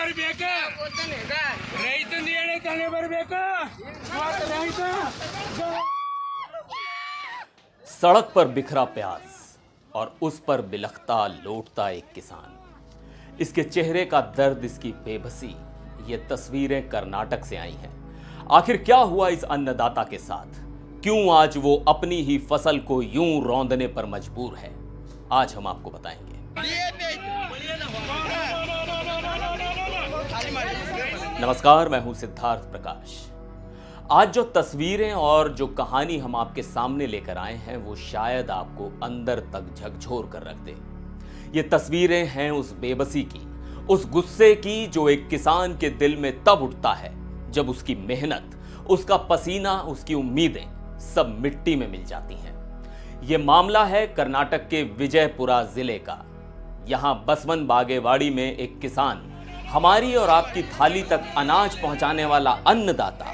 ಬರಬೇಕು ರೈತಂದು ಏನೈತಾನೆ ಬರಬೇಕು ರೈತ सड़क पर बिखरा प्याज और उस पर बिलखता लौटता एक किसान, इसके चेहरे का दर्द, इसकी बेबसी, ये तस्वीरें कर्नाटक से आई हैं। आखिर क्या हुआ इस अन्नदाता के साथ? क्यों आज वो अपनी ही फसल को यूं रौंदने पर मजबूर है? आज हम आपको बताएंगे। नमस्कार, मैं हूं सिद्धार्थ प्रकाश। आज जो तस्वीरें और जो कहानी हम आपके सामने लेकर आए हैं वो शायद आपको अंदर तक झकझोर कर रख दे। ये तस्वीरें हैं उस बेबसी की, उस गुस्से की जो एक किसान के दिल में तब उठता है जब उसकी मेहनत, उसका पसीना, उसकी उम्मीदें सब मिट्टी में मिल जाती हैं। ये मामला है कर्नाटक के विजयपुरा जिले का। यहां बसवन बागेवाड़ी में एक किसान, हमारी और आपकी थाली तक अनाज पहुंचाने वाला अन्नदाता,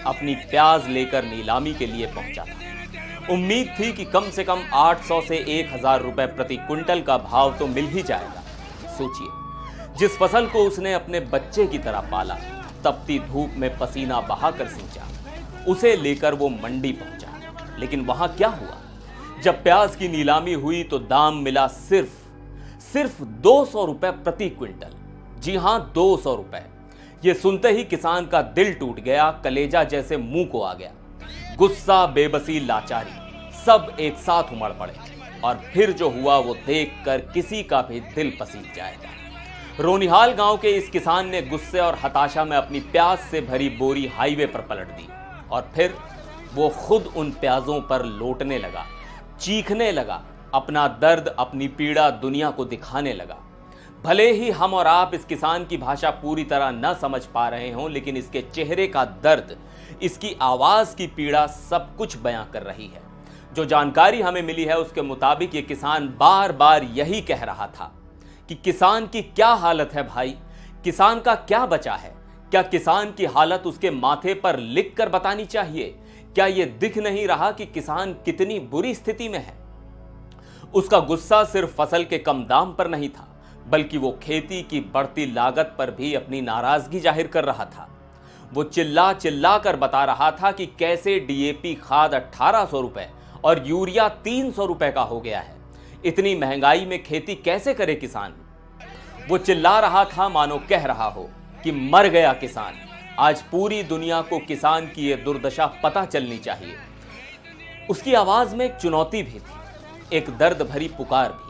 अपनी प्याज लेकर नीलामी के लिए पहुंचा था। उम्मीद थी कि कम से कम 800 से 1000 रुपए प्रति क्विंटल का भाव तो मिल ही जाएगा। सोचिए, जिस फसल को उसने अपने बच्चे की तरह पाला, तपती धूप में पसीना बहाकर सींचा, उसे लेकर वो मंडी पहुंचा। लेकिन वहां क्या हुआ? जब प्याज की नीलामी हुई तो दाम मिला सिर्फ 200 रुपए प्रति क्विंटल। जी हां, 200 रुपए। ये सुनते ही किसान का दिल टूट गया, कलेजा जैसे मुंह को आ गया। गुस्सा, बेबसी, लाचारी सब एक साथ उमड़ पड़े और फिर जो हुआ वो देखकर किसी का भी दिल पसीज जाएगा। रोनिहाल गांव के इस किसान ने गुस्से और हताशा में अपनी प्याज से भरी बोरी हाईवे पर पलट दी और फिर वो खुद उन प्याजों पर लौटने लगा, चीखने लगा, अपना दर्द, अपनी पीड़ा दुनिया को दिखाने लगा। भले ही हम और आप इस किसान की भाषा पूरी तरह न समझ पा रहे हों, लेकिन इसके चेहरे का दर्द, इसकी आवाज की पीड़ा सब कुछ बयां कर रही है। जो जानकारी हमें मिली है उसके मुताबिक ये किसान बार बार यही कह रहा था कि किसान की क्या हालत है भाई, किसान का क्या बचा है? क्या किसान की हालत उसके माथे पर लिख कर बतानी चाहिए? क्या ये दिख नहीं रहा कि किसान कितनी बुरी स्थिति में है? उसका गुस्सा सिर्फ फसल के कम दाम पर नहीं था, बल्कि वो खेती की बढ़ती लागत पर भी अपनी नाराजगी जाहिर कर रहा था। वो चिल्ला चिल्ला कर बता रहा था कि कैसे डीएपी खाद 1800 रुपए और यूरिया 300 रुपए का हो गया है। इतनी महंगाई में खेती कैसे करे किसान? वो चिल्ला रहा था मानो कह रहा हो कि मर गया किसान। आज पूरी दुनिया को किसान की ये दुर्दशा पता चलनी चाहिए। उसकी आवाज में एक चुनौती भी थी, एक दर्द भरी पुकार भी।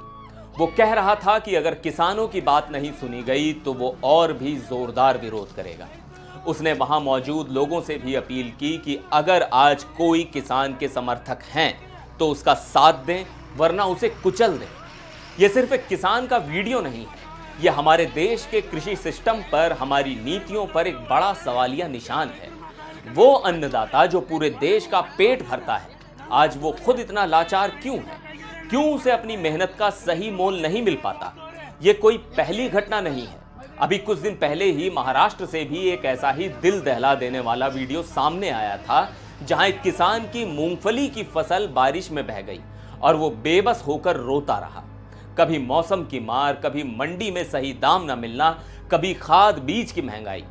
वो कह रहा था कि अगर किसानों की बात नहीं सुनी गई तो वो और भी जोरदार विरोध करेगा। उसने वहां मौजूद लोगों से भी अपील की कि अगर आज कोई किसान के समर्थक हैं तो उसका साथ दें, वरना उसे कुचल दें। यह सिर्फ एक किसान का वीडियो नहीं है, यह हमारे देश के कृषि सिस्टम पर, हमारी नीतियों पर एक बड़ा सवालिया निशान है। वो अन्नदाता जो पूरे देश का पेट भरता है, आज वो खुद इतना लाचार क्यों है? क्यों उसे अपनी मेहनत का सही मोल नहीं मिल पाता? ये कोई पहली घटना नहीं है। अभी कुछ दिन पहले ही महाराष्ट्र से भी एक ऐसा ही दिल दहला देने वाला वीडियो सामने आया था, जहां एक किसान की मूंगफली की फसल बारिश में बह गई और वो बेबस होकर रोता रहा। कभी मौसम की मार, कभी मंडी में सही दाम न मिलना, कभी खाद बीज की महंगाई।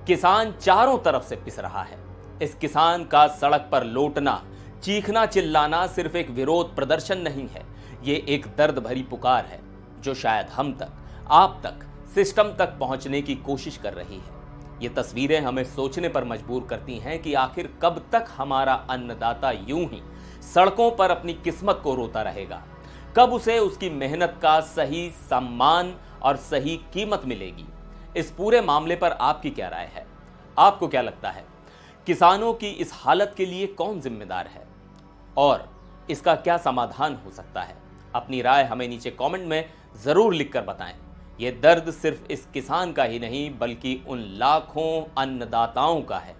किसान चारों तरफ से पिस रहा है। इस किसान का सड़क पर लौटना, चीखना, चिल्लाना सिर्फ एक विरोध प्रदर्शन नहीं है, ये एक दर्द भरी पुकार है जो शायद हम तक, आप तक, सिस्टम तक पहुंचने की कोशिश कर रही है। ये तस्वीरें हमें सोचने पर मजबूर करती हैं कि आखिर कब तक हमारा अन्नदाता यूं ही सड़कों पर अपनी किस्मत को रोता रहेगा? कब उसे उसकी मेहनत का सही सम्मान और सही कीमत मिलेगी? इस पूरे मामले पर आपकी क्या राय है? आपको क्या लगता है, किसानों की इस हालत के लिए कौन जिम्मेदार है और इसका क्या समाधान हो सकता है? अपनी राय हमें नीचे कमेंट में जरूर लिखकर बताएं। यह दर्द सिर्फ इस किसान का ही नहीं, बल्कि उन लाखों अन्नदाताओं का है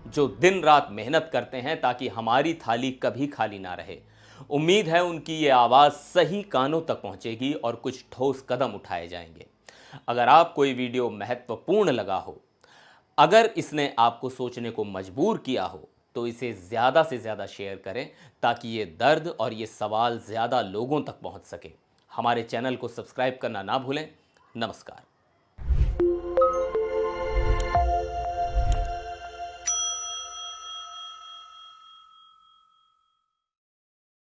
जो दिन रात मेहनत करते हैं ताकि हमारी थाली कभी खाली ना रहे। उम्मीद है उनकी ये आवाज़ सही कानों तक पहुंचेगी और कुछ ठोस कदम उठाए जाएंगे। अगर आपको ये वीडियो महत्वपूर्ण लगा हो, अगर इसने आपको सोचने को मजबूर किया हो, तो इसे ज़्यादा से ज़्यादा शेयर करें ताकि ये दर्द और ये सवाल ज़्यादा लोगों तक पहुंच सके। हमारे चैनल को सब्सक्राइब करना ना भूलें। नमस्कार।